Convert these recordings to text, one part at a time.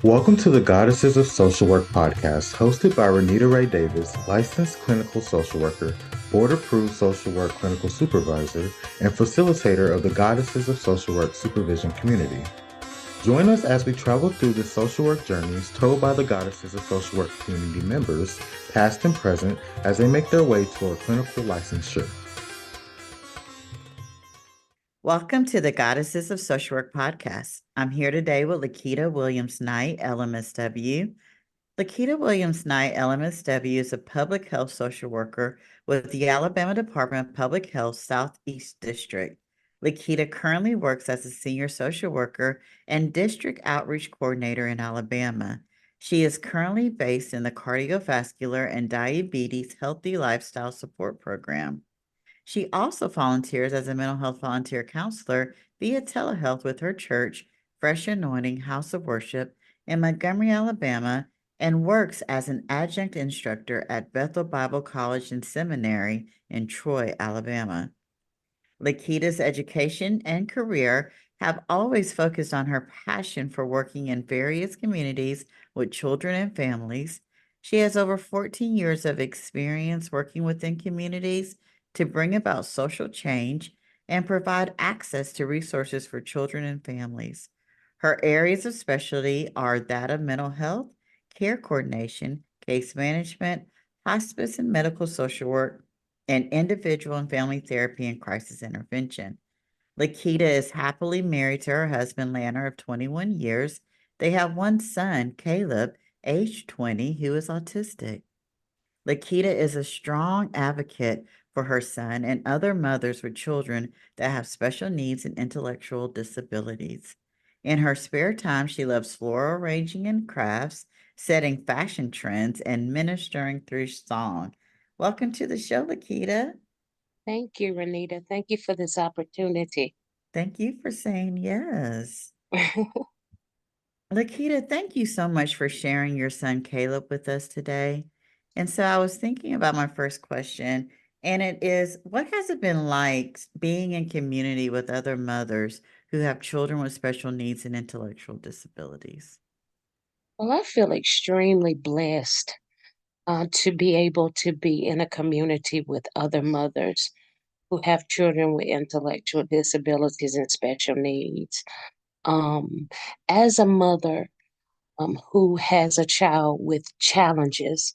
Welcome to the Goddesses of Social Work podcast, hosted by Renita Ray Davis, licensed clinical social worker, board-approved social work clinical supervisor, and facilitator of the Goddesses of Social Work supervision community. Join us as we travel through the social work journeys told by the Goddesses of Social Work community members, past and present, as they make their way toward clinical licensure. Welcome to the Goddesses of Social Work podcast. I'm here today with Lakeyta Williams Knight, LMSW. Lakeyta Williams Knight, LMSW, is a public health social worker with the Alabama Department of Public Health Southeast District. Lakeyta currently works as a senior social worker and district outreach coordinator in Alabama. She is currently based in the Cardiovascular and Diabetes Healthy Lifestyle Support Program. She also volunteers as a mental health volunteer counselor via telehealth with her church, Fresh Anointing House of Worship in Montgomery, Alabama, and works as an adjunct instructor at Bethel Bible College and Seminary in Troy, Alabama. Lakeyta's education and career have always focused on her passion for working in various communities with children and families. She has over 14 years of experience working within communities to bring about social change and provide access to resources for children and families. Her areas of specialty are that of mental health, care coordination, case management, hospice and medical social work, and individual and family therapy and crisis intervention. Lakeyta is happily married to her husband, Lanner, of 21 years. They have one son, Caleb, age 20, who is autistic. Lakeyta is a strong advocate for her son and other mothers with children that have special needs and intellectual disabilities. In her spare time, she loves floral arranging and crafts, setting fashion trends, and ministering through song. Welcome to the show, Lakeyta. Thank you, Renita. Thank you for this opportunity. Thank you for saying yes. Lakeyta, thank you so much for sharing your son Caleb with us today. And so I was thinking about my first question, and it is, what has it been like being in community with other mothers who have children with special needs and intellectual disabilities? Well, I feel extremely blessed to be able to be in a community with other mothers who have children with intellectual disabilities and special needs. Um, as a mother who has a child with challenges,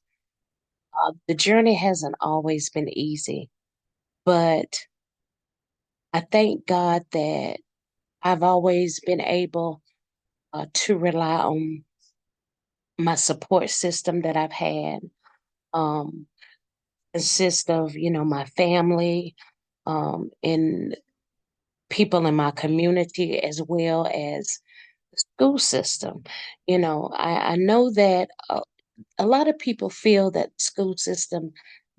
the journey hasn't always been easy, but I thank God that I've always been able to rely on my support system that I've had. Um, Consist of, my family, and people in my community, as well as the school system. I know that a lot of people feel that the school system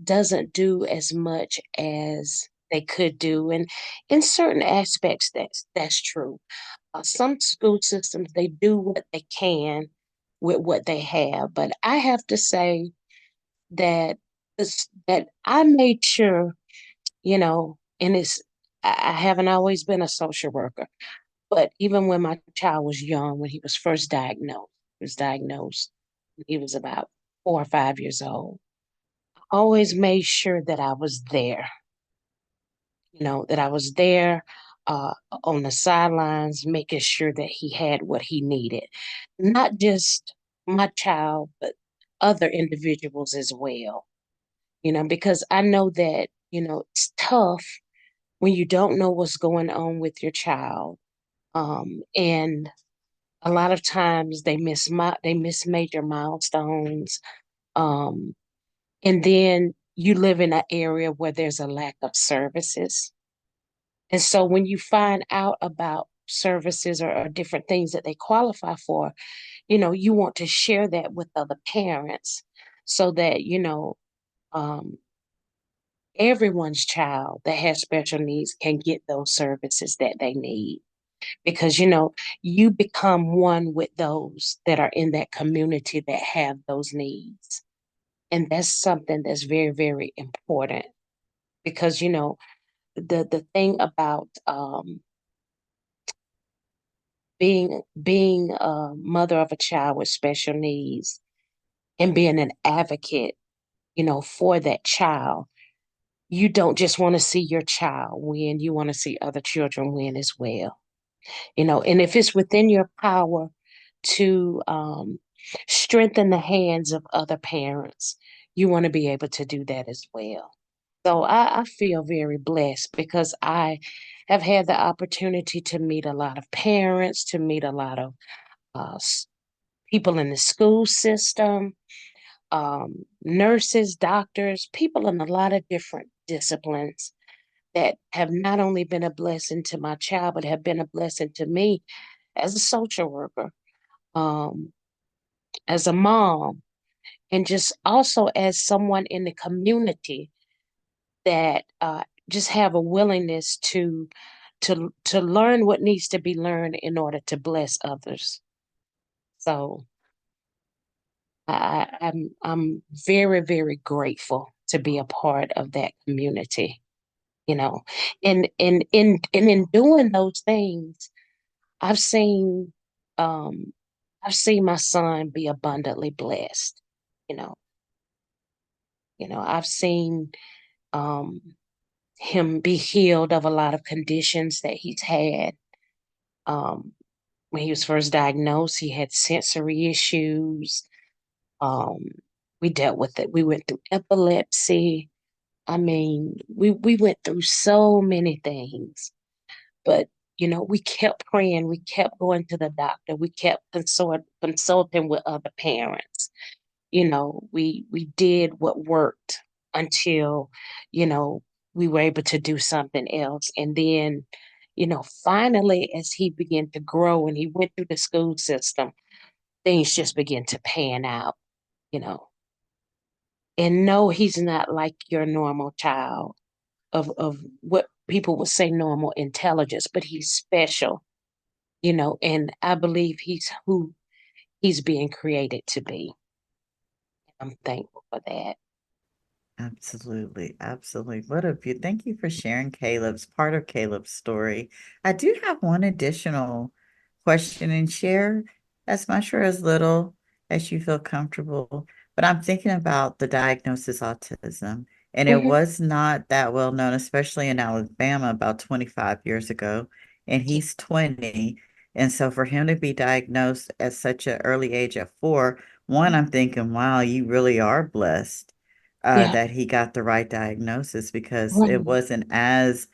doesn't do as much as they could do, and in certain aspects, that's true. Some school systems, they do what they can with what they have, but I have to say that that I made sure, and I haven't always been a social worker, but even when my child was young, when he was first diagnosed, he was diagnosed when he was about 4 or 5 years old. I always made sure that I was there, that I was there uh, on the sidelines, making sure that he had what he needed. Not just my child, but other individuals as well, because I know that, it's tough when you don't know what's going on with your child. And a lot of times they miss major milestones. Um, and then you live in an area where there's a lack of services. And so when you find out about services or different things that they qualify for, you want to share that with other parents so that, um, everyone's child that has special needs can get those services that they need. Because, you become one with those that are in that community that have those needs. And that's something that's very, very important because, the thing about being a mother of a child with special needs and being an advocate, for that child, you don't just want to see your child win, you want to see other children win as well. And if it's within your power to strengthen the hands of other parents, you want to be able to do that as well. So I feel very blessed because I have had the opportunity to meet a lot of parents, to meet a lot of uh, people in the school system, nurses, doctors, people in a lot of different disciplines that have not only been a blessing to my child, but have been a blessing to me as a social worker, um, as a mom, and just also as someone in the community that just have a willingness to learn what needs to be learned in order to bless others. So I'm very, very grateful to be a part of that community, you know. And in doing those things, I've seen um I've seen my son be abundantly blessed, you know. I've seen um him be healed of a lot of conditions that he's had. Um when he was first diagnosed, he had sensory issues. Um we dealt with it. We went through epilepsy. I mean, we went through so many things, but we kept praying, we kept going to the doctor, we kept consulting with other parents. We did what worked until, you know, we were able to do something else. And then, finally, as he began to grow and he went through the school system, things just began to pan out, you know. And no, he's not like your normal child of what people would say normal intelligence, but he's special, and I believe he's who he's being created to be. I'm thankful for that. Absolutely, absolutely. What a beaut. Thank you for sharing Caleb's part of Caleb's story. I do have one additional question and share as much or as little as you feel comfortable. But I'm thinking about the diagnosis autism, and it Hmm. was not that well known, especially in Alabama about 25 years ago. And he's 20. And so for him to be diagnosed at such an early age at 4, one, I'm thinking, wow, you really are blessed Yeah, that he got the right diagnosis because it right. wasn't as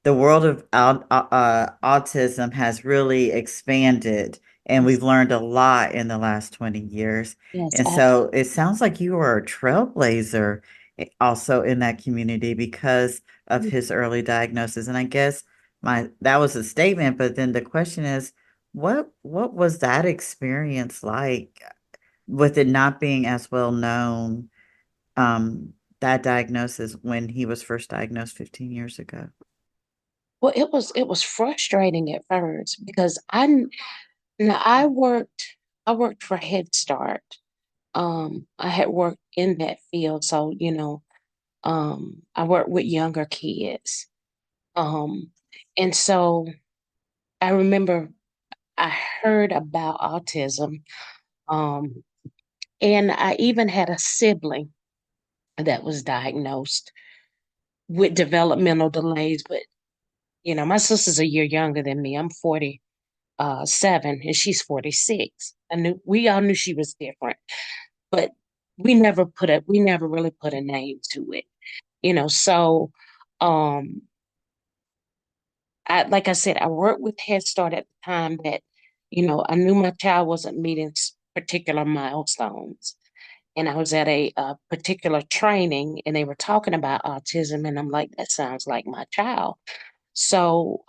the world of autism has really expanded and Yes, we've learned a lot in the last 20 years. yes, And so it sounds like you are a trailblazer also in that community because of absolutely. his early diagnosis. And I guess my that was a statement, but then the question is, what was that experience like with it not being as well known? That diagnosis when he was first diagnosed 15 years ago. Well, it was frustrating at first because I worked for Head Start. I had worked in that field, so I worked with younger kids. Um, and so I remember I heard about autism. Um, and I even had a sibling that was diagnosed with developmental delays. But, my sister's a year younger than me. I'm 47 and she's 46. We all knew she was different, but we never really put a name to it, so, um, like I said, I worked with Head Start at the time that, I knew my child wasn't meeting particular milestones. And I was at a particular training and they were talking about autism. And I'm like, that sounds like my child. So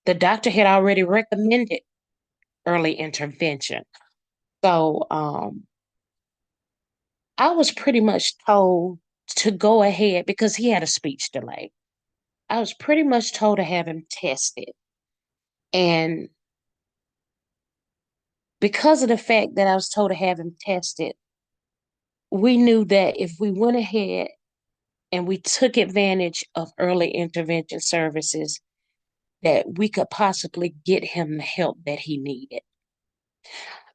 the doctor had already recommended early intervention. So I was pretty much told to go ahead because he had a speech delay. I was pretty much told to have him tested. And because of the fact that I was told to have him tested, we knew that if we went ahead and we took advantage of early intervention services, that we could possibly get him the help that he needed.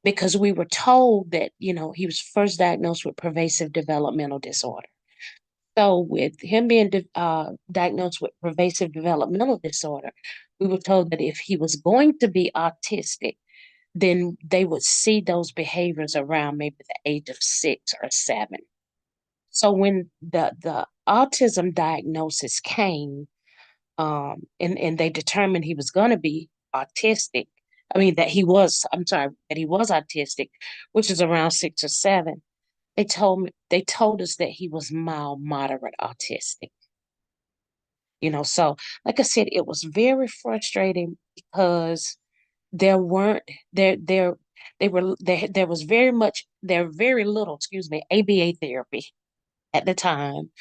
Because we were told that, he was first diagnosed with pervasive developmental disorder. So with him being diagnosed with pervasive developmental disorder, we were told that if he was going to be autistic, then they would see those behaviors around maybe the age of 6 or 7. So when the autism diagnosis came, and they determined he was going to be autistic. I mean that he was autistic, which is around 6 or 7. They told us that he was mild moderate autistic. So like I said, it was very frustrating because there weren't there they were there was very little, ABA therapy at the time.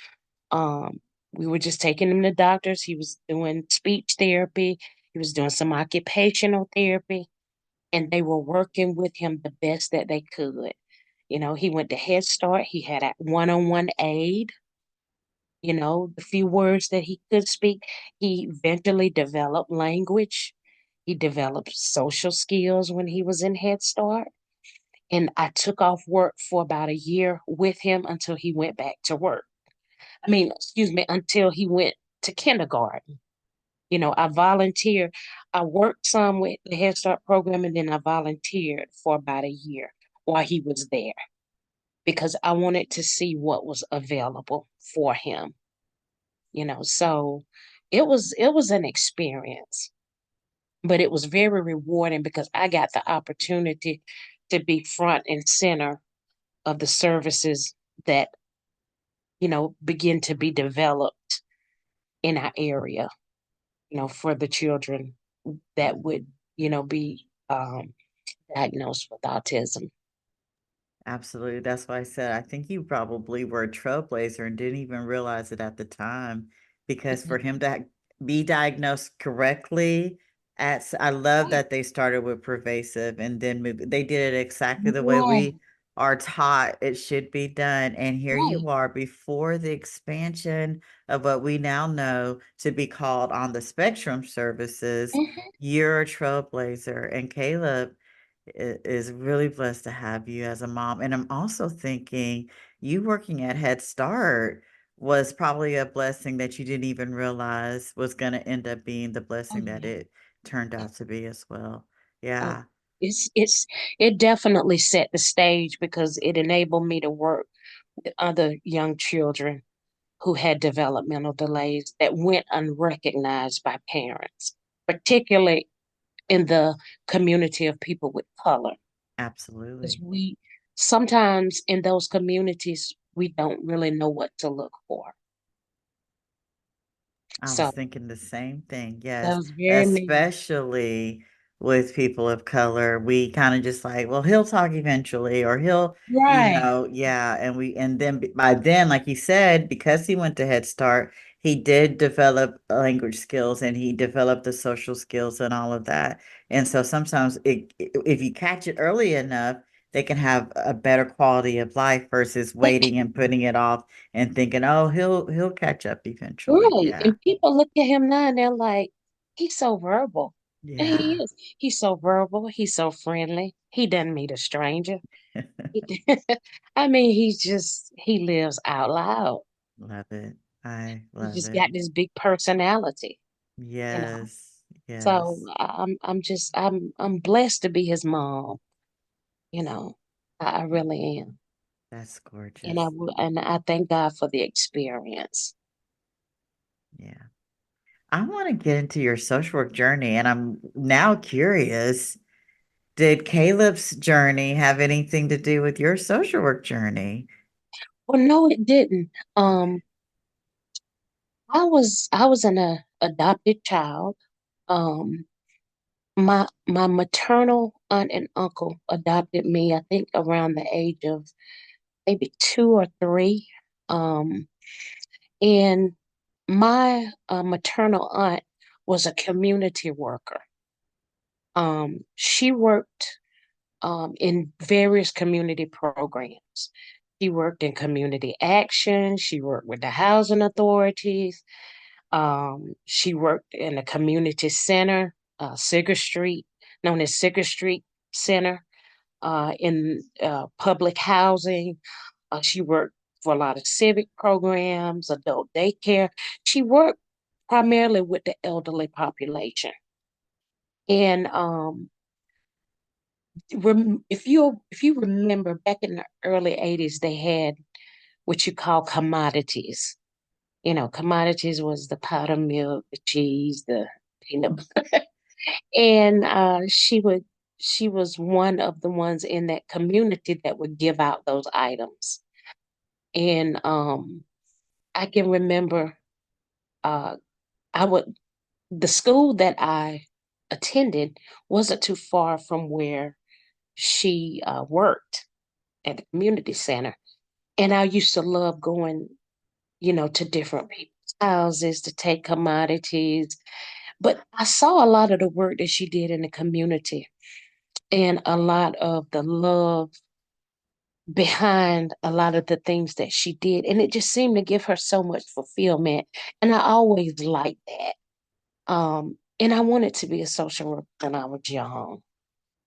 We were just taking him to doctors. He was doing speech therapy. He was doing some occupational therapy, and they were working with him the best that they could. He went to Head Start. He had a one-on-one aid. The few words that he could speak. He eventually developed language. He developed social skills when he was in Head Start. And I took off work for about a year with him until he went back to work. Until he went to kindergarten. I volunteered. I worked some with the Head Start program, and then I volunteered for about a year while he was there because I wanted to see what was available for him. So it was an experience, but it was very rewarding because I got the opportunity to be front and center of the services that, begin to be developed in our area, for the children that would, be diagnosed with autism. Absolutely. That's why I said I think you probably were a trailblazer and didn't even realize it at the time because for him to be diagnosed correctly I love Right. that they started with pervasive and then they did it exactly the way Right. we are taught it should be done. And here Right. you are before the expansion of what we now know to be called on the spectrum services. Mhm. You're a trailblazer. And Caleb is really blessed to have you as a mom. And I'm also thinking you working at Head Start was probably a blessing that you didn't even realize was going to end up being the Oh blessing that yeah. it turned out to be as well. Oh, Yeah, it definitely set the stage because it enabled me to work with other young children who had developmental delays that went unrecognized by parents, particularly in the community of people with color. Because absolutely. we sometimes in those communities, we don't really know what to look for. I was So thinking the same thing. that Yes, was very neat. especially with people of color. We kind of just like, well, he'll talk eventually, or he'll, Right. yeah. And then by then, like you said, because he went to Head Start, he did develop language skills and he developed the social skills and all of that. And so sometimes if you catch it early enough, they can have a better quality of life versus waiting and putting it off and thinking, oh, he'll catch up eventually. Right. Yeah. And people look at him now and they're like, he's so verbal. And he Yeah. is. He's so verbal. He's so friendly. He doesn't meet a stranger. He, I mean, he lives out loud. Love it. I He's love just it. got this big personality, you know. Yes. So Yes. I'm blessed to be his mom, you know. I really am. That's And I gorgeous. will, and I thank God for the experience. Yeah. I want to get into your social work journey, and I'm now curious, did Caleb's journey have anything to do with your social work journey? Well, no, it didn't. Okay. I was an adopted child. Um, my maternal aunt and uncle adopted me, I think around the age of maybe 2 or 3. Um, and my maternal aunt was a community worker. She worked in various community programs. She worked in community action. She worked with the housing authorities. She worked in a community center, Sigger Street, known as Sigger Street Center, in public housing. She worked for a lot of civic programs, adult daycare. She worked primarily with the elderly population. And if you remember back in the early 80s, they had what you call commodities. Commodities was the powdered milk, the cheese, the peanut butter. And she was one of the ones in that community that would give out those items. And I can remember uh I would the school that I attended wasn't too far from where she worked at the community center. And I used to love going, to different people's houses to take commodities. But I saw a lot of the work that she did in the community and a lot of the love behind a lot of the things that she did. And it just seemed to give her so much fulfillment. And I always liked that. And I wanted to be a social worker when I was young.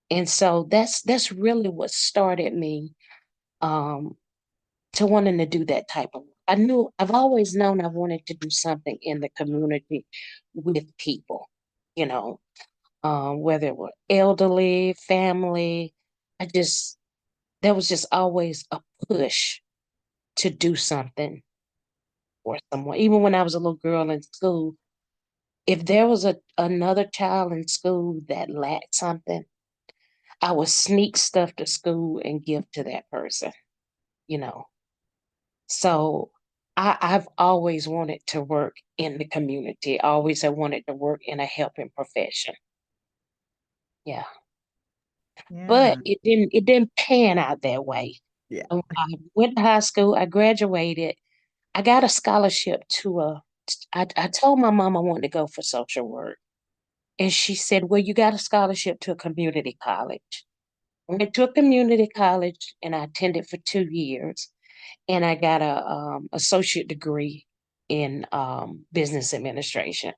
And so that's really what started me um, to wanting to do that type of work. I've always known I wanted to do something in the community with people, you know, whether it were elderly, family. There was just always a push to do something for someone. Even when I was a little girl in school, if there was another child in school that lacked something, I would sneak stuff to school and give to that person, you know. So I've always wanted to work in the community. I always have wanted to work in a helping profession. Yeah. But Yeah. it didn't pan out that way. Yeah. I went to high school, I graduated, I got a scholarship I told my mom I wanted to go for social work. And she said, well, you got a scholarship to a community college. I went to a community college and I attended for 2 years. And I got a associate degree in business administration.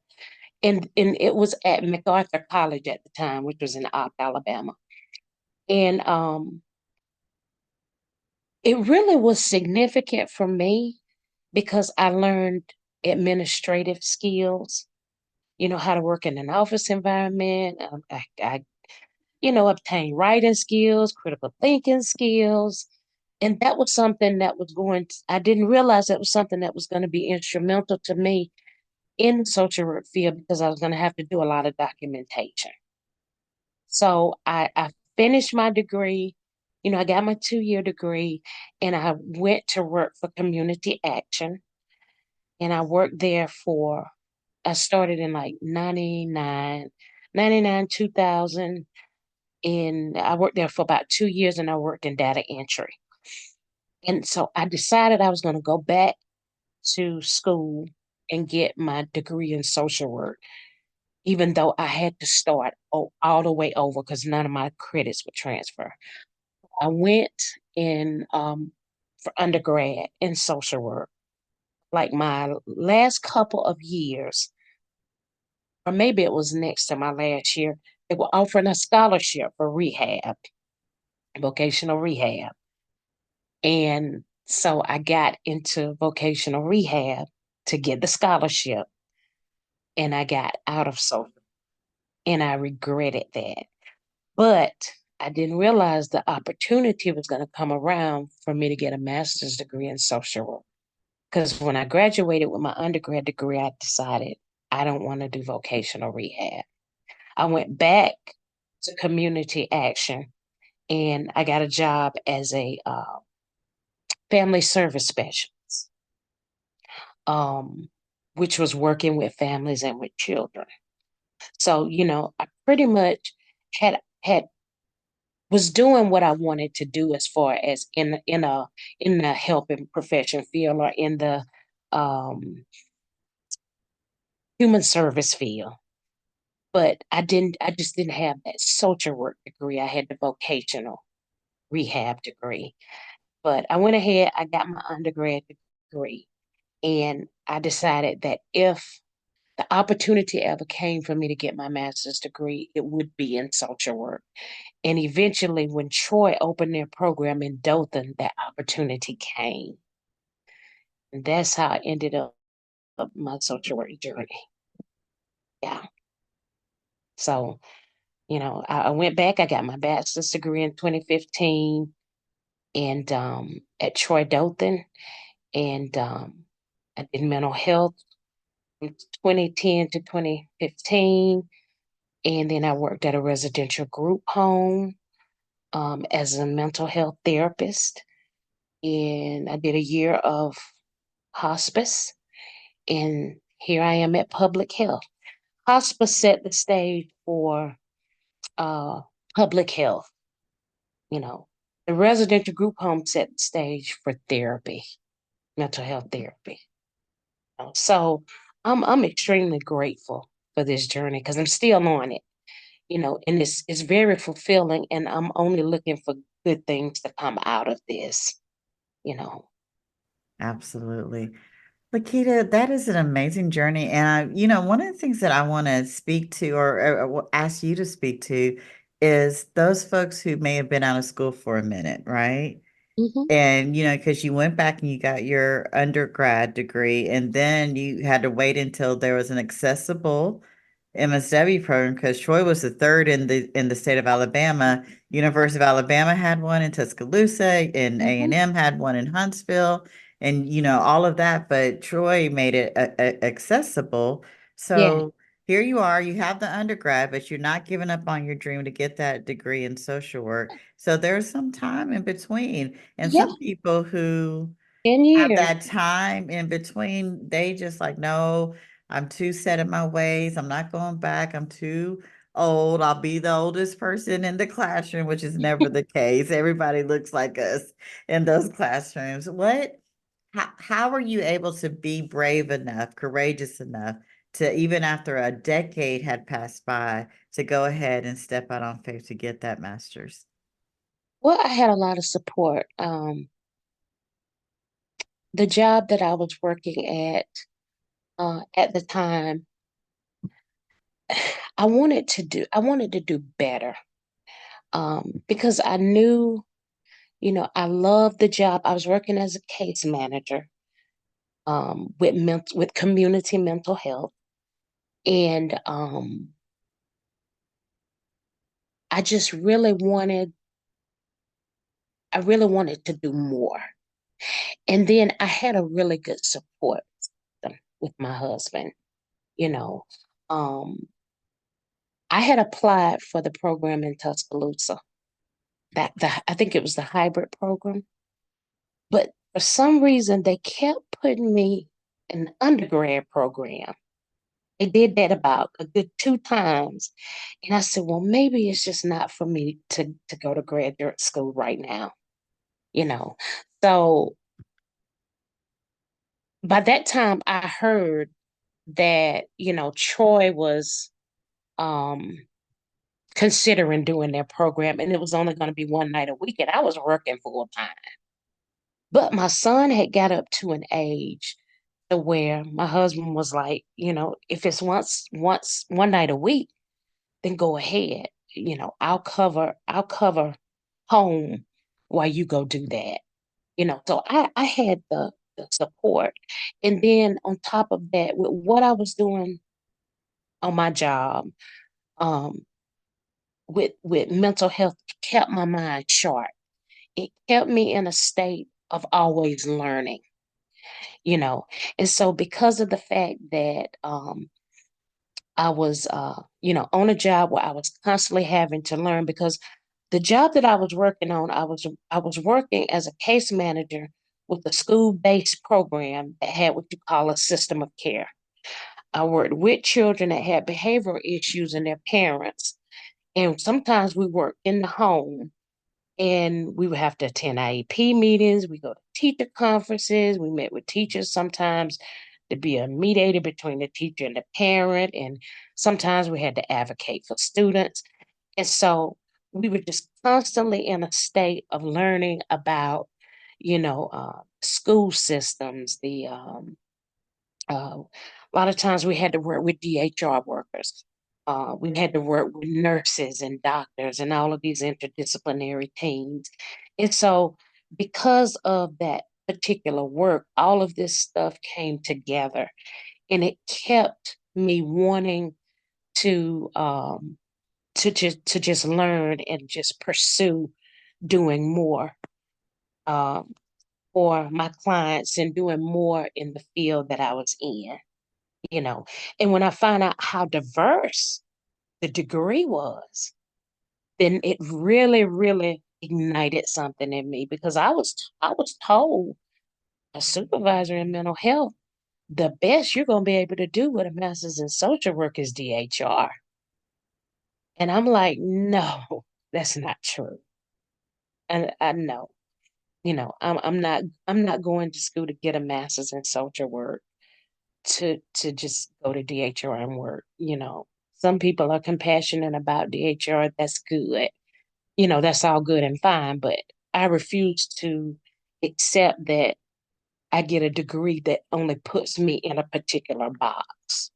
And it was at MacArthur College at the time, which was in Opp, Alabama. And it really was significant for me because I learned administrative skills, how to work in an office environment. I obtained writing skills, critical thinking skills. And that was something that I didn't realize that was something that was going to be instrumental to me in the social work field because I was going to have to do a lot of documentation. So I finished my degree. I got my 2-year degree and I went to work for community action. And I started in like 2000. And I worked there for about 2 years and I worked in data entry. And so I decided I was going to go back to school and get my degree in social work, even though I had to start all the way over because none of my credits would transfer. I went in for undergrad in social work. Like my last couple of years, or maybe it was next to my last year, they were offering a scholarship for rehab, vocational rehab. And so I got into vocational rehab to get the scholarship and I got out of social and I regretted that. But I didn't realize the opportunity was going to come around for me to get a master's degree in social work. Because when I graduated with my undergrad degree, I decided I don't want to do vocational rehab. I went back to community action and I got a job as a family service specialist, which was working with families and with children. So, I pretty much had was doing what I wanted to do as far as in the helping profession field or in the human service field. But I just didn't have that social work degree. I had the vocational rehab degree. But I went ahead, I got my undergrad degree, and I decided that if the opportunity ever came for me to get my master's degree, it would be in social work. And eventually, when Troy opened their program in Dothan, that opportunity came. And that's how I ended up my social work journey. Yeah. So, I went back, I got my bachelor's degree in 2015 and at Troy Dothan. And I did mental health from 2010 to 2015. And then I worked at a residential group home as a mental health therapist. And I did a year of hospice. And here I am at public health. Hospice set the stage for uh, public health. The residential group home set the stage for therapy, mental health therapy. So I'm extremely grateful for this journey because I'm still on it. And it's very fulfilling, and I'm only looking for good things to come out of this. You know. Absolutely. Lakeyta, that is an amazing journey. And one of the things that I want to speak to or ask you to speak to is those folks who may have been out of school for a minute, right? Mhm. And, because you went back and you got your undergrad degree, and then you had to wait until there was an accessible MSW program because Troy was the third in the state of Alabama. University of Alabama had one in Tuscaloosa, and Mhm. A&M had one in Huntsville, and all of that. But Troy made it accessible. Yeah. So here you are, you have the undergrad, but you're not giving up on your dream to get that degree in social work. So there's some time in between. And Yeah. some people who 10 years. have that time in between, they just like, no, I'm too set in my ways. I'm not going back. I'm too old. I'll be the oldest person in the classroom, which is never the case. Everybody looks like us in those classrooms. How are you able to be brave enough, courageous enough to, even after a decade had passed by, to go ahead and step out on faith to get that master's? Well, I had a lot of support. The job that I was working at the time, I wanted to do better. Because I knew, I loved the job. I was working as a case manager with community mental health. And I just I really wanted to do more. And then I had a really good support system with my husband, you know. Um, I had applied for the program in Tuscaloosa. I think it was the hybrid program, but for some reason they kept putting me in the undergrad program. They did that about a good 2 times. And I said, well, maybe it's just not for me to go to graduate school right now, you know. So by that time I heard that, Troy was um considering doing their program and it was only going to be one night a week and I was working full time. But my son had got up to an age to where my husband was like, if it's once one night a week, then go ahead. I'll cover home while you go do that. So I had the support. And then on top of that, with what I was doing on my job, um, with mental health, it kept my mind sharp. It kept me in a state of always learning, you know. And so because of the fact that I was on a job where I was constantly having to learn because the job that I was working on, I was working as a case manager with a school-based program that had what you call a system of care. I worked with children that had behavioral issues and their parents. And sometimes we worked in the home and we would have to attend IEP meetings. We go to teacher conferences. We met with teachers sometimes to be a mediator between the teacher and the parent. And sometimes we had to advocate for students. And so we were just constantly in a state of learning about, school systems, the uh, A lot of times we had to work with DHR workers. We had to work with nurses and doctors and all of these interdisciplinary teams. And so, because of that particular work, all of this stuff came together, and it kept me wanting to just learn and just pursue doing more um, for my clients and doing more in the field that I was in, you know. And when I found out how diverse the degree was, then it really, really ignited something in me because I was told a supervisor in mental health, the best you're going to be able to do with a master's in social work is DHR. And I'm like, no, that's not true. And I know, I'm not going to school to get a master's in social work to just go to DHR and work. Some people are compassionate about DHR. That's good. That's all good and fine, but I refuse to accept that I get a degree that only puts me in a particular box.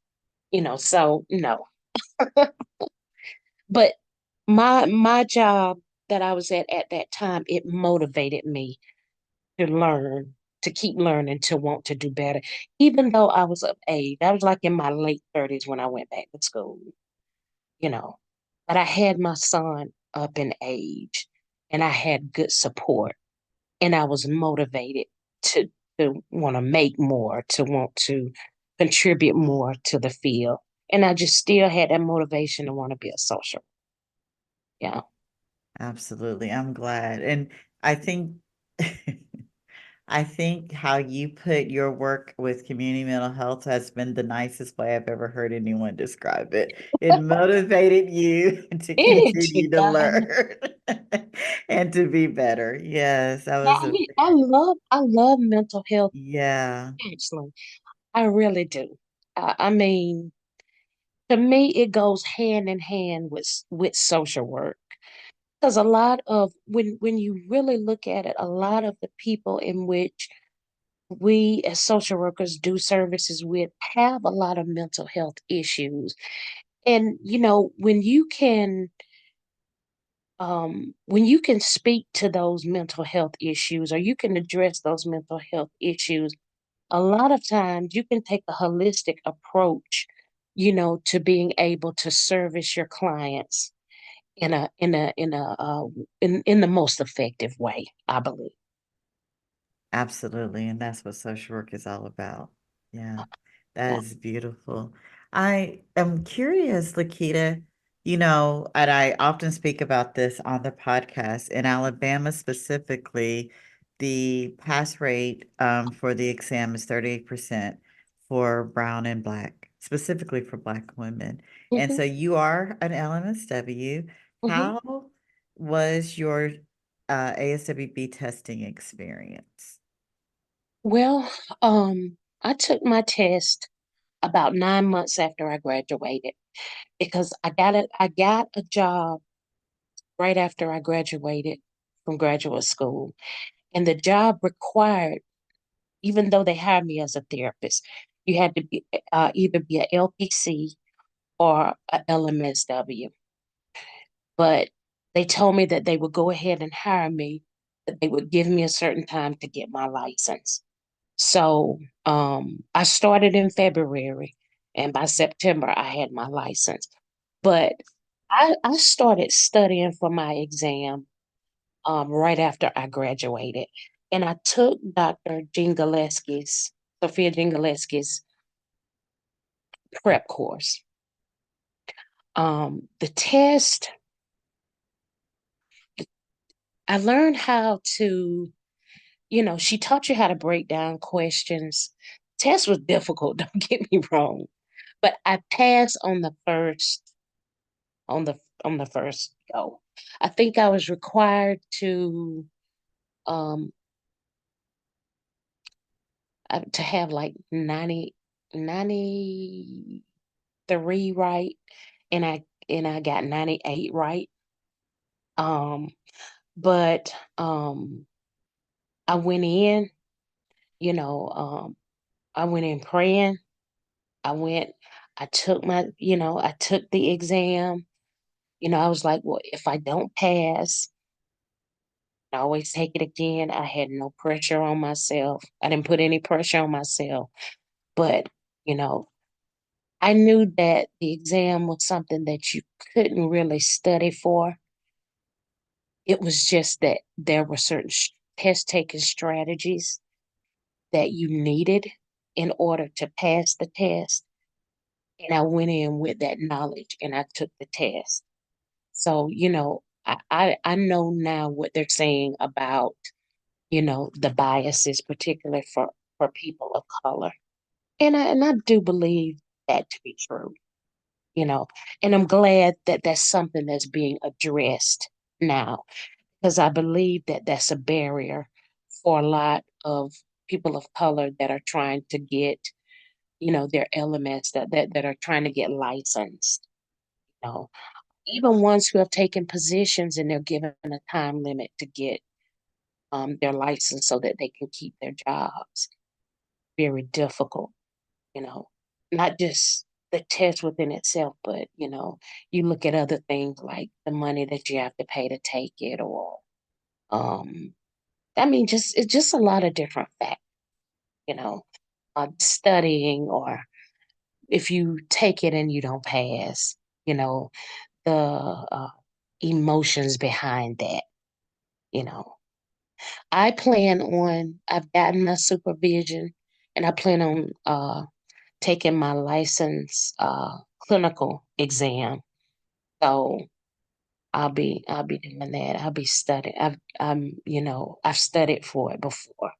So no. But my job that I was at that time, it motivated me to learn, to keep learning, to want to do better. Even though I was of age, I was like in my late 30s when I went back to school, you know. But I had my son up in age and I had good support and I was motivated to to want to make more, to want to contribute more to the field. And I just still had that motivation to want to be a social. Yeah. Absolutely. I'm glad. And I think I think how you put your work with community mental health has been the nicest way I've ever heard anyone describe it. It motivated you to It continue to does. learn and to be better. Yes, that Yeah, was a I love mental health, yeah, actually. I really do. I mean, to me, it goes hand in hand with social work. Because a lot of when you really look at it, a lot of the people in which we as social workers do services with have a lot of mental health issues. And when you can speak to those mental health issues or you can address those mental health issues, a lot of times you can take a holistic approach, to being able to service your clients in the most effective way, I believe. absolutely. And that's what social work is all about. Yeah, that Yeah. is beautiful. I am curious, Lakita, and I often speak about this on the podcast. In Alabama specifically, the pass rate for the exam is 38% for brown and black, specifically for black women. And Hmm. so you are an LMSW. Hmm. How was your ASWB testing experience? Well, I took my test about 9 months after I graduated because I got a job right after I graduated from graduate school. And the job required, even though they hired me as a therapist, you had to be either be an LPC or a LMSW. But they told me that they would go ahead and hire me, that they would give me a certain time to get my license. So I started in February, and by September, I had my license. But I started studying for my exam right after I graduated. And I took Sophia Jean Gillespie's prep course. The test, I learned how to, she taught you how to break down questions. Test was difficult, don't get me wrong, but I passed on the first go. I think I was required um to have like 93 right, and I got 98 right. Um, but I went in, you know, um, I went in praying, I went, I took I took the exam. I was like, well, if I don't pass, I always take it again. I had no pressure on myself. I didn't put any pressure on myself. But, you know, I knew that the exam was something that you couldn't really study for. It was just that there were certain test taking strategies that you needed in order to pass the test. And I went in with that knowledge and I took the test. So, I know now what they're saying about, the biases, particularly for people of color. And I do believe that to be true, you know, and I'm glad that that's something that's being addressed now, because I believe that that's a barrier for a lot of people of color that are trying to get, their elements that are trying to get licensed, you know, even ones who have taken positions and they're given a time limit to get their license so that they can keep their jobs. Very difficult, you know, not just the test within itself, but, you look at other things like the money that you have to pay to take it, or, um, I mean, it's just a lot of different facts, you know, studying, or if you take it and you don't pass, the emotions behind that, you know. I've gotten my supervision and I plan on taking my license clinical exam. So I'll be doing that. I'll be studying. I've studied for it before.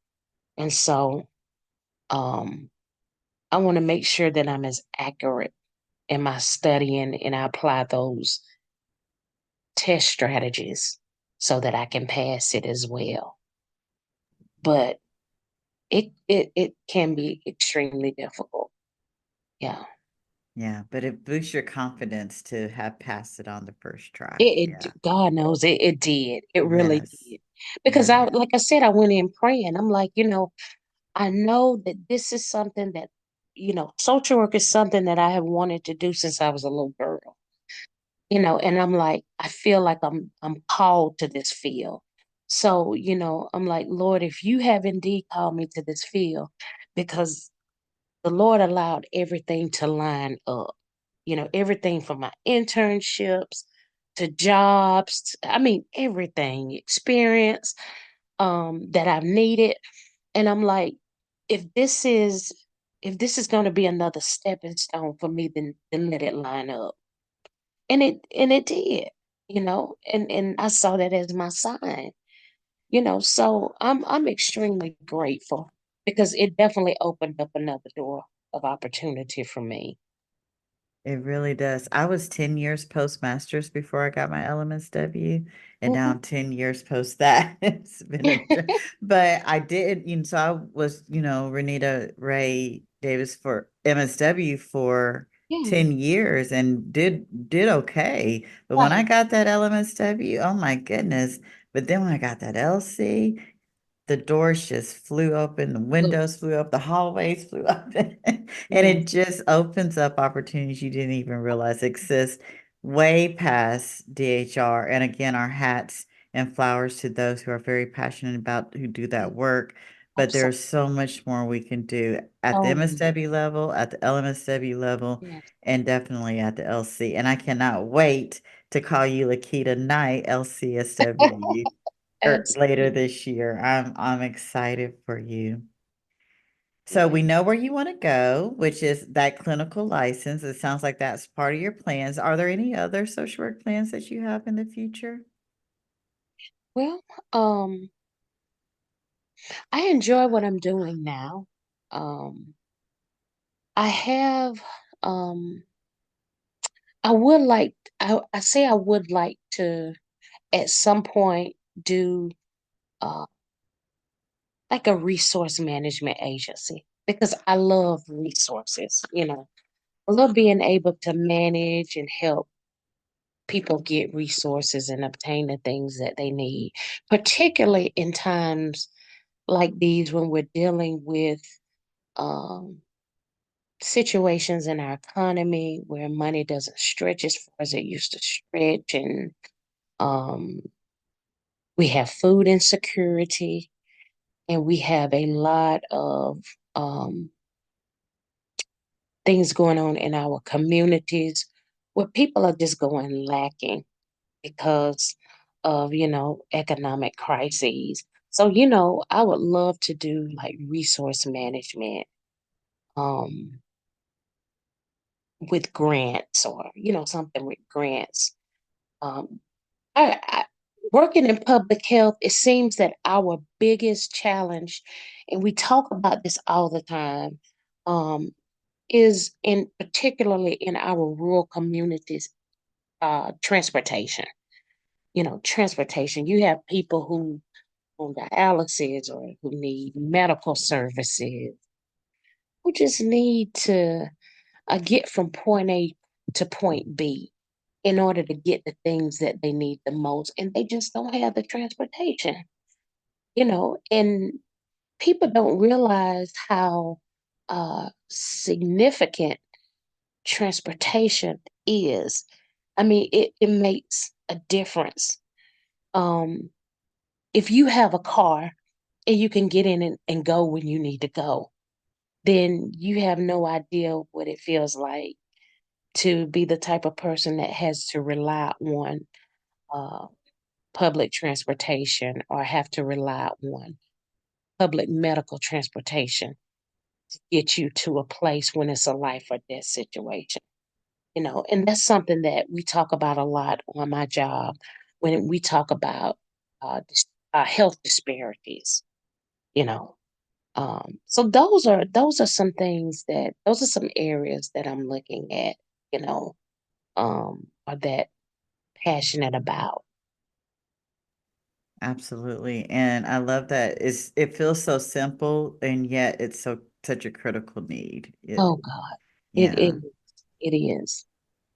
And so um I want to make sure that I'm as accurate in my studying and I apply those test strategies so that I can pass it as well. But it can be extremely difficult. Yeah. Yeah, but it boosts your confidence to have passed it on the first try. Yeah. God knows it did. It really Yes. did. Because Yeah. like I said, I went in praying. I'm like, I know that this is something that, social work is something that I have wanted to do since I was a little girl. And I'm like, I feel like I'm called to this field. So, I'm like, Lord, if you have indeed called me to this field, because the Lord allowed everything to line up, everything from my internships to jobs, I mean, everything, experience that I've needed. And I'm like, if this is if this is going to be another stepping stone for me, then let it line up. And it did, and I saw that as my sign, so I'm extremely grateful because it definitely opened up another door of opportunity for me. It really does. I was 10 years postmasters before I got my LMSW, and now Mhm. I'm 10 years post that. It's been but I did, so I was, Renita Ray Davis for MSW for Yeah, 10 years and did okay. But when I right. got that LMSW, oh my goodness. But then when I got that LC, the doors just flew open, the Look, windows flew up, the hallways flew up, and yes, it just opens up opportunities you didn't even realize exist way past DHR. And again, our hats and flowers to those who are very passionate about who do that yes, work. But absolutely. there's so much more we can do at the So MSW level, at the LMSW level, yes. and definitely at the LC. And I cannot wait to call you Lakeyta Knight, LCSW later Absolutely. this year. I'm excited for you. So Yeah. we know where you want to go, which is that clinical license. It sounds like that's part of your plans. Are there any other social work plans that you have in the future? Well, um, I enjoy what I'm doing now. Um, I have, um, I say I would like to at some point do uh, like a resource management agency because I love resources, I love being able to manage and help people get resources and obtain the things that they need, particularly in times like these when we're dealing with um, situations in our economy where money doesn't stretch as far as it used to stretch, and um, we have food insecurity, and we have a lot of um, things going on in our communities where people are just going lacking because of, economic crises. So, I would love to do like resource management um, with grants, or, something with grants. Um, I working in public health, it seems that our biggest challenge, and we talk about this all the time, um, is in particularly in our rural communities, transportation. Transportation. You have people who on dialysis or who need medical services, who just need to get from point A to point B in order to get the things that they need the most. And they just don't have the transportation, and people don't realize how significant transportation is. I mean, it makes a difference. Um, if you have a car and you can get in and go when you need to go, then you have no idea what it feels like to be the type of person that has to rely on uh, public transportation, or have to rely on public medical transportation to get you to a place when it's a life or death situation. And that's something that we talk about a lot on my job when we talk about health disparities. You know, so those are some things that those are some areas that I'm looking at. Or that passionate about. Absolutely. And I love that it feels so simple and yet it's such a critical need. Oh God, it Yeah. it is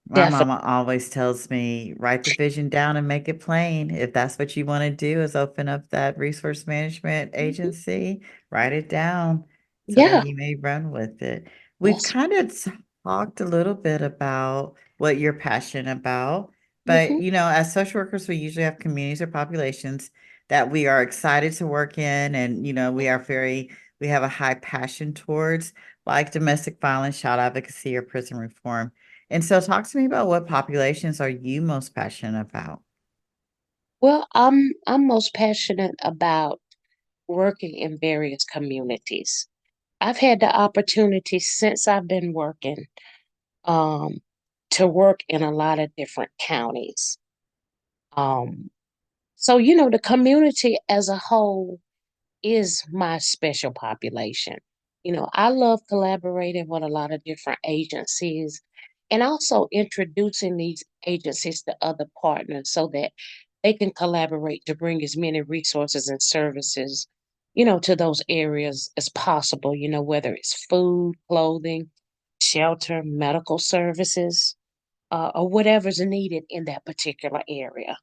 My definitely. mama always tells me, write the vision down and make it plain. If that's what you want to do is open up that resource management Mhm. agency, write it down so Yeah. that you may run with it. We've Yes. kind of talked a little bit about what you're passionate about, but Hmm. as social workers, we usually have communities or populations that we are excited to work in, and we have a high passion towards, like domestic violence, child advocacy, or prison reform. And so talk to me about what populations are you most passionate about? Well, I'm most passionate about working in various communities. I've had the opportunity since I've been working um, to work in a lot of different counties. Um, so, the community as a whole is my special population. I love collaborating with a lot of different agencies, and also introducing these agencies to other partners so that they can collaborate to bring as many resources and services, to those areas as possible, whether it's food, clothing, shelter, medical services, or whatever's needed in that particular area.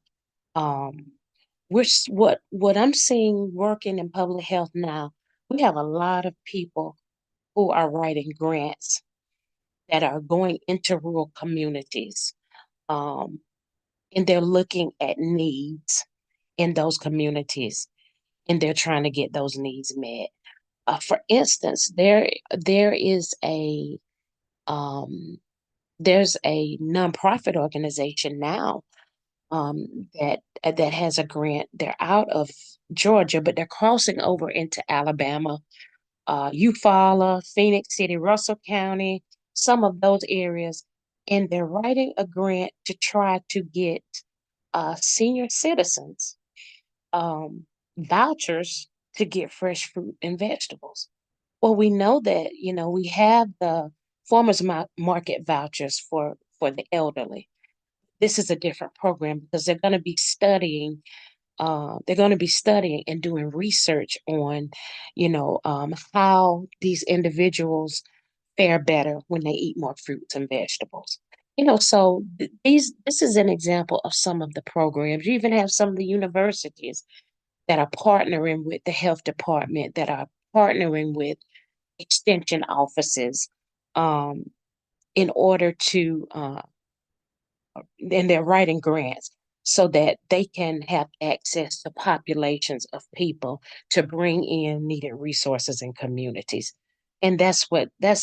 Um, what I'm seeing working in public health now, we have a lot of people who are writing grants that are going into rural communities. Um, and they're looking at needs in those communities, and they're trying to get those needs met. For instance, there is um, there's a nonprofit organization now that has a grant. They're out of Georgia, but they're crossing over into Alabama, Eufaula, Phoenix City, Russell County, some of those areas, and they're writing a grant to try to get senior citizens vouchers to get fresh fruit and vegetables. Well, we know that we have the farmers market vouchers for the elderly. This is a different program because they're going to be studying and doing research on, how these individuals fare better when they eat more fruits and vegetables. So this is an example of some of the programs. You even have some of the universities that are partnering with the health department, that are partnering with extension offices, um, in order to, and they're writing grants so that they can have access to populations of people to bring in needed resources in communities. And that's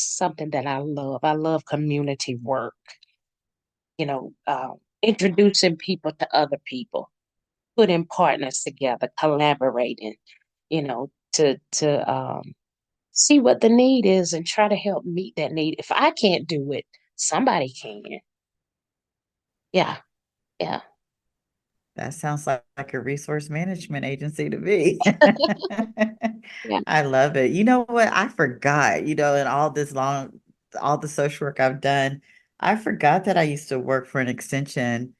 something that I love. I love community work, you know, introducing people to other people, putting partners together, collaborating, to see what the need is and try to help meet that need. If I can't do it, somebody can. Yeah, yeah, That sounds like a resource management agency to me. yeah. I love it. You know what? I forgot, in all the social work I've done, I forgot that I used to work for an extension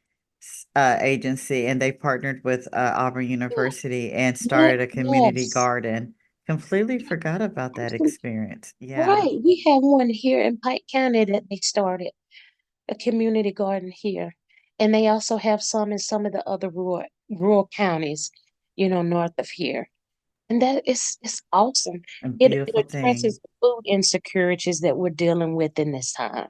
agency and they partnered with Auburn University and Yeah, started a community yes. garden. Completely forgot about that experience. Yeah, Right. We have one here in Pike County that they started a community garden here. And they also have some in some of the other rural counties, north of here. And that is it's awesome. a It beautiful thing. addresses the food insecurities that we're dealing with in this time.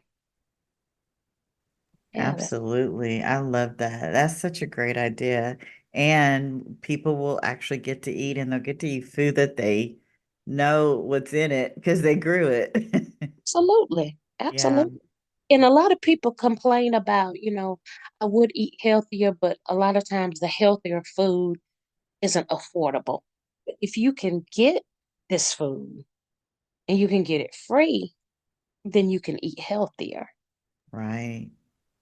Yeah, that's Absolutely. I love that. That's such a great idea. And people will actually get to eat and they'll get to eat food that they know what's in it because they grew it. absolutely, Yeah, absolutely. And a lot of people complain about, I would eat healthier, but a lot of times the healthier food isn't affordable. But if you can get this food and you can get it free, then you can eat healthier. right.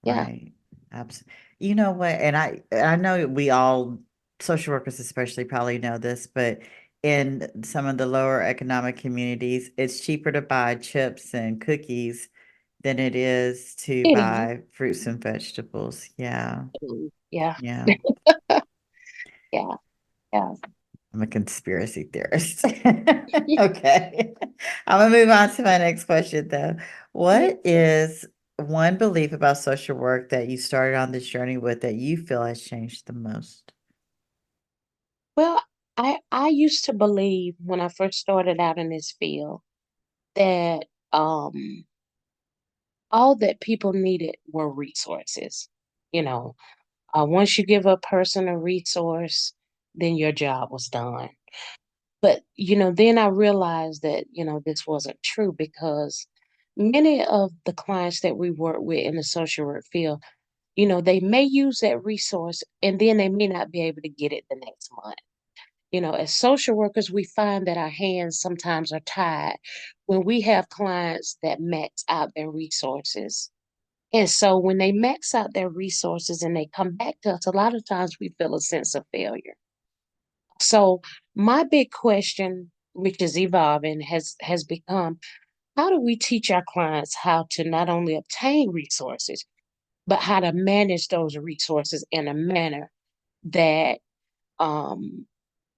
Yeah. Right. Absolutely. You know what? And I know we all social workers especially probably know this, but in some of the lower economic communities, it's cheaper to buy chips and cookies than it is to It is. buy fruits and vegetables. Yeah. Yeah. Yeah. Yeah. Yeah. I'm a conspiracy theorist. Okay. I'm gonna move on to my next question though. What is one belief about social work that you started on this journey with that you feel has changed the most? Well, I used to believe when I first started out in this field that um all that people needed were resources. You know, once you give a person a resource, then your job was done. But, then I realized that, this wasn't true because many of the clients that we work with in the social work field, they may use that resource and then they may not be able to get it the next month. As social workers, we find that our hands sometimes are tied when we have clients that max out their resources. And so when they max out their resources and they come back to us, a lot of times we feel a sense of failure. So my big question, which is evolving, has become how do we teach our clients how to not only obtain resources, but how to manage those resources in a manner that um,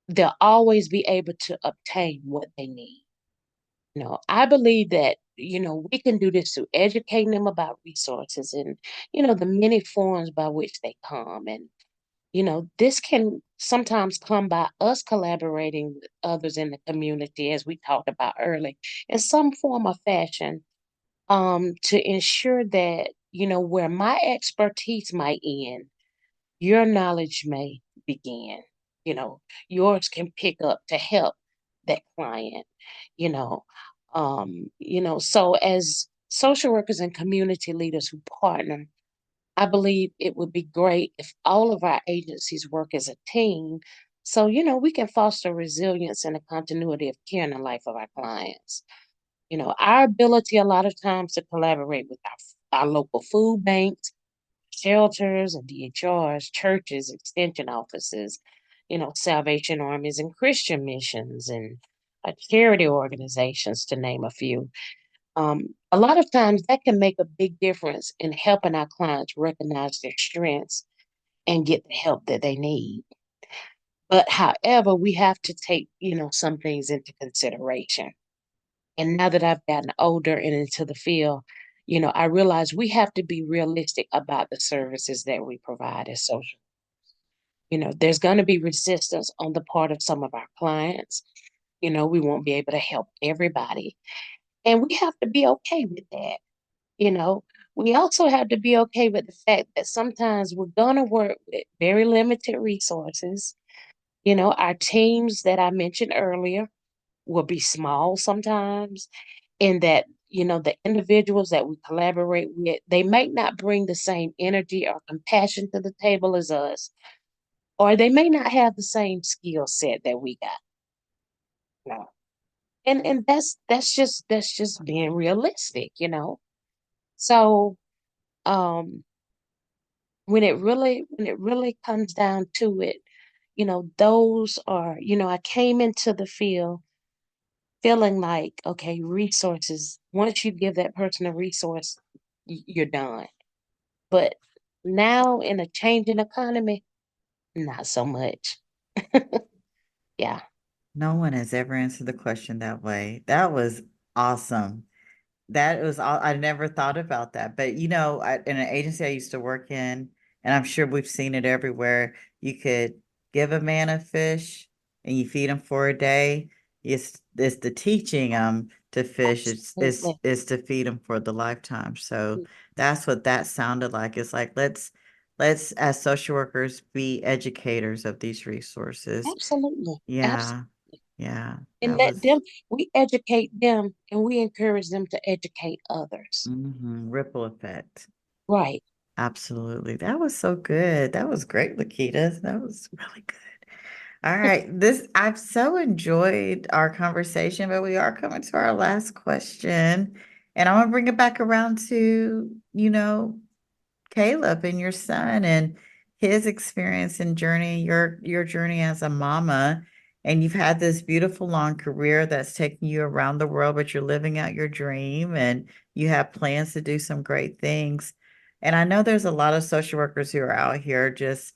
they'll always be able to obtain what they need. I believe that, we can do this through educating them about resources and, the many forms by which they come. And, this can sometimes come by us collaborating with others in the community, as we talked about earlier, in some form or fashion, to ensure that, where my expertise might end, your knowledge may begin. You know, yours can pick up to help that client, you know. So as social workers and community leaders who partner, I believe it would be great if all of our agencies work as a team. So, we can foster resilience and a continuity of care in the life of our clients. Our ability a lot of times to collaborate with our local food banks, shelters and DHRs, churches, extension offices, Salvation Armies and Christian missions and charity organizations, to name a few. A lot of times that can make a big difference in helping our clients recognize their strengths and get the help that they need. But however, we have to take, some things into consideration. And now that I've gotten older and into the field, I realize we have to be realistic about the services that we provide as social. There's going to be resistance on the part of some of our clients. We won't be able to help everybody. And we have to be okay with that. You know, we also have to be okay with the fact that sometimes we're going to work with very limited resources. Our teams that I mentioned earlier will be small sometimes, in that, the individuals that we collaborate with, they might not bring the same energy or compassion to the table as us, or they may not have the same skill set that we got. No. And that's just being realistic. So um when it really comes down to it, those are, I came into the field feeling like, okay, resources, once you give that person a resource, you're done. But now in a changing economy, not so much. Yeah. No one has ever answered the question that way. That was awesome. That was all. I never thought about that. But in an agency I used to work in, and I'm sure we've seen it everywhere, you could give a man a fish and you feed him for a day. It's the teaching to fish. It's it's Absolutely. it's to feed him for the lifetime. So that's what that sounded like. It's like let's as social workers be educators of these resources. Absolutely. Yeah, Absolutely. yeah. And That let was them, we educate them and we encourage them to educate others. ripple effect. Right. Absolutely. That was so good. That was great, Lakita. That was really good. All right. I've so enjoyed our conversation, but we are coming to our last question. And I want to bring it back around to, Caleb and your son and his experience and journey, your journey as a mama. And you've had this beautiful long career that's taken you around the world, but you're living out your dream and you have plans to do some great things. And I know there's a lot of social workers who are out here just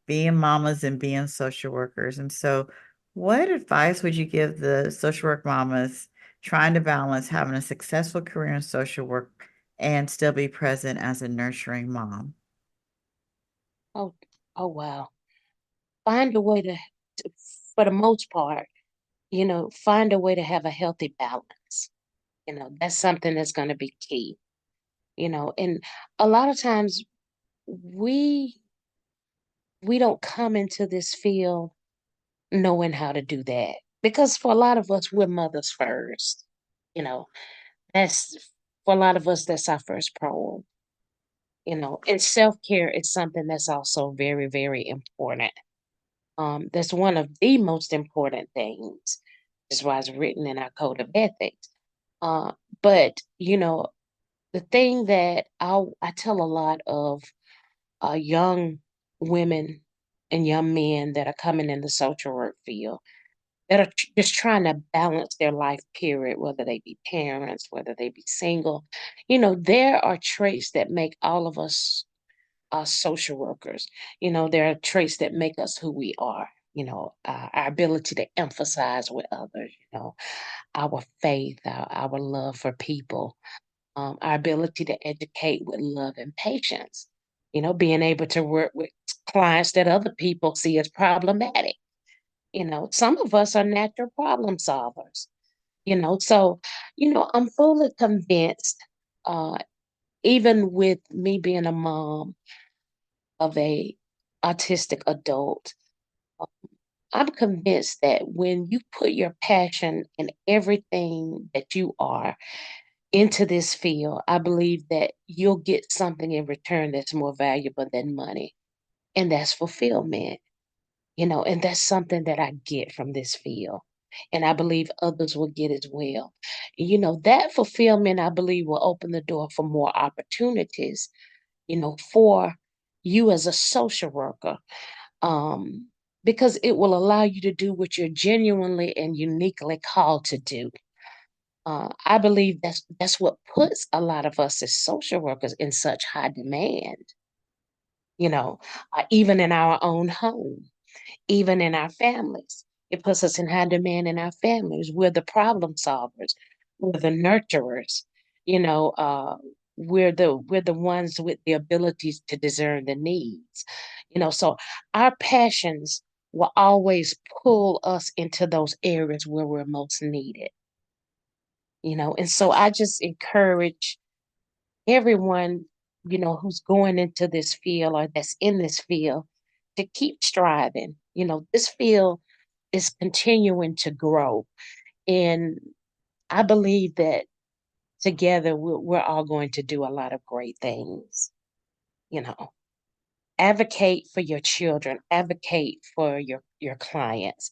being mamas and being social workers. And so, what advice would you give the social work mamas trying to balance having a successful career in social work and still be present as a nurturing mom? Oh, oh wow. Find a way to, for the most part, find a way to have a healthy balance. That's something that's going to be key. And a lot of times we we don't come into this field knowing how to do that, because for a lot of us, we're mothers first. You know, that's for a lot of us, that's our first priority. And self-care is something that's also very, very important. That's one of the most important things. That's why it's written in our code of ethics. Uh, but the thing that I tell a lot of young women and young men that are coming in the social work field, that are just trying to balance their life period, whether they be parents, whether they be single. There are traits that make all of us social workers. There are traits that make us who we are. Our ability to emphasize with others, our faith, our love for people, our ability to educate with love and patience, being able to work with clients that other people see as problematic. Some of us are natural problem solvers, so, I'm fully convinced, uh, even with me being a mom of a autistic adult, uh, I'm convinced that when you put your passion and everything that you are into this field, I believe that you'll get something in return that's more valuable than money, and that's fulfillment. And that's something that I get from this field. And I believe others will get as well. That fulfillment, I believe, will open the door for more opportunities, for you as a social worker, um, because it will allow you to do what you're genuinely and uniquely called to do. I believe that's what puts a lot of us as social workers in such high demand, you know, even in our own home, even in our families. It puts us in high demand in our families. We're the problem solvers. We're the nurturers. You know, uh, we're the ones with the abilities to discern the needs. So our passions will always pull us into those areas where we're most needed. And so I just encourage everyone, who's going into this field or that's in this field to keep striving. This field is continuing to grow. And I believe that together we're all going to do a lot of great things. You know, advocate for your children, advocate for your clients,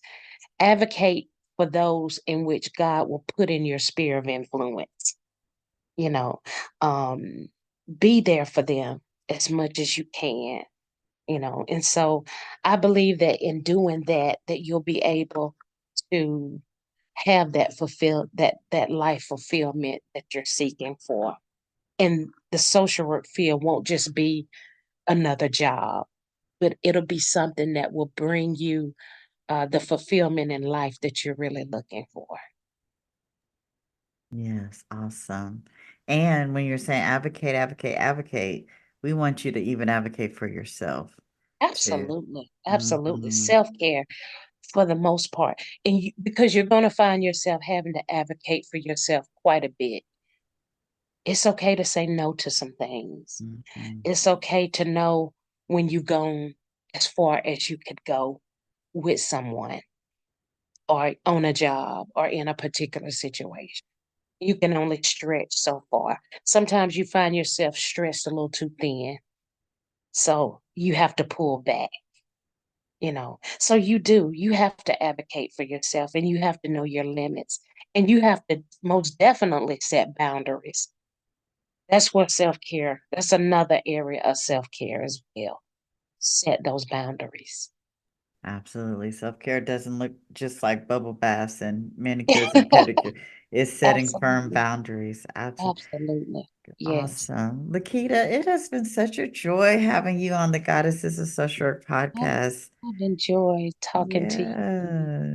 advocate for those in which God will put in your sphere of influence. You know, um, be there for them as much as you can. And so I believe that in doing that you'll be able to have that life fulfillment that you're seeking for. And the social work field won't just be another job, but it'll be something that will bring you the fulfillment in life that you're really looking for. Yes, awesome. And when you're saying advocate, advocate, advocate, we want you to even advocate for yourself too. Absolutely. Absolutely. Mhm. Self-care for the most part. And because you're going to find yourself having to advocate for yourself quite a bit. It's okay to say no to some things. Mhm. It's okay to know when you've gone as far as you could go with someone or on a job or in a particular situation. You can only stretch so far. Sometimes you find yourself stressed a little too thin. So you have to pull back. So you have to advocate for yourself and you have to know your limits and you have to most definitely set boundaries. That's what self-care, that's another area of self-care as well. Set those boundaries. Absolutely. Self-care doesn't look just like bubble baths and manicures and pedicure. It's setting firm Absolutely. boundaries. Absolutely. Absolutely. Yes. Awesome. Lakeyta, it has been such a joy having you on the Goddesses of Social Work I've, podcast. I've enjoyed talking to you.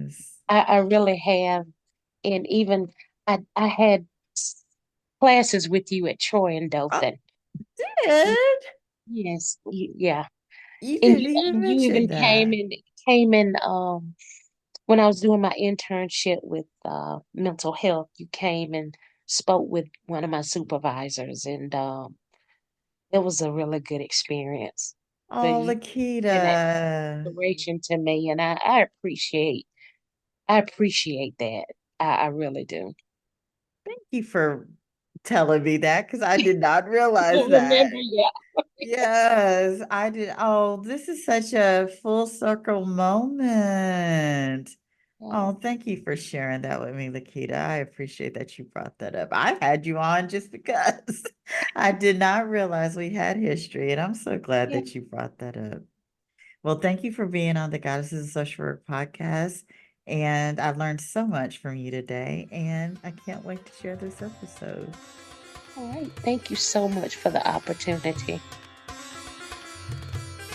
Yes. I really have. And even I had classes with you at Troy and Oh, Dothan. did? Yes. Yeah. You And didn't even you even mention that. came in when I was doing my internship with mental health, you came and spoke with one of my supervisors and it was a really good experience for Oh, you and that Lakeyta. inspiration to me and I appreciate that. I really do. Thank you for telling me that because I did not I realize don't that. remember yet. Yes, I did. Oh, this is such a full circle moment. Yeah. Oh, thank you for sharing that with me, Lakeyta. I appreciate that you brought that up. I've had you on just because I did not realize we had history, and I'm so glad Yeah. that you brought that up. Well, thank you for being on the Goddesses of Social Work podcast. And I learned so much from you today, and I can't wait to share this episode. All right. Thank you so much for the opportunity.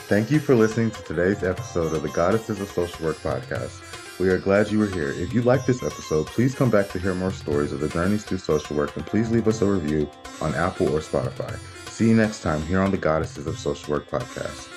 Thank you for listening to today's episode of the Goddesses of Social Work podcast. We are glad you were here. If you liked this episode, please come back to hear more stories of the journeys through social work, and please leave us a review on Apple or Spotify. See you next time here on the Goddesses of Social Work podcast.